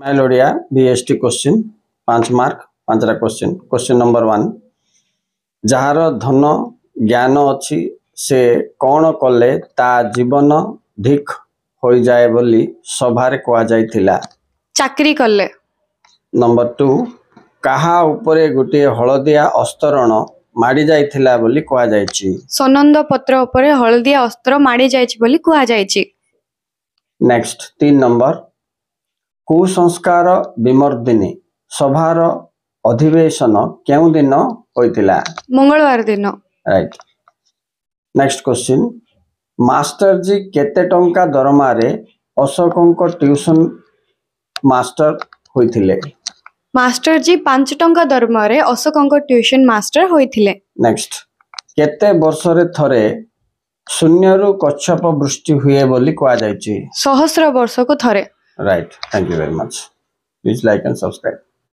Mail Odia BST question 5 mark 5टा question. Question number 1, जहार धन ज्ञान अच्छी से कौन कले ता जीवन धिक हो जाए बोली सभारे कहा जाइथिला? चाकरी कले। नंबर 2, कहा उपरे गोटे हलदिया अस्तरण माड़ी जाइथिला बोली कहा जाइछि? सनंद पत्र उपरे हलदिया अस्त्र माड़ी जाइछि बोली कहा जाइछि। नेक्स्ट 3 नंबर, कुसंस्कार विमर्दिनी सभार अधिवेशन केउ दिन होइतिला? मंगलवार दिन। राइट। नेक्स्ट क्वेश्चन, मास्टर जी केते टंका दरमारे अशोकंक ट्यूशन मास्टर होइथिले? मास्टर जी 5 टंका दरमारे अशोकंक ट्यूशन मास्टर होइथिले। नेक्स्ट, केते वर्षरे थरे शून्यरु कच्छप वृष्टि हुए बोली कहा जाइछि? 100 वर्ष को थरे। Right. Thank you very much. Please like and subscribe.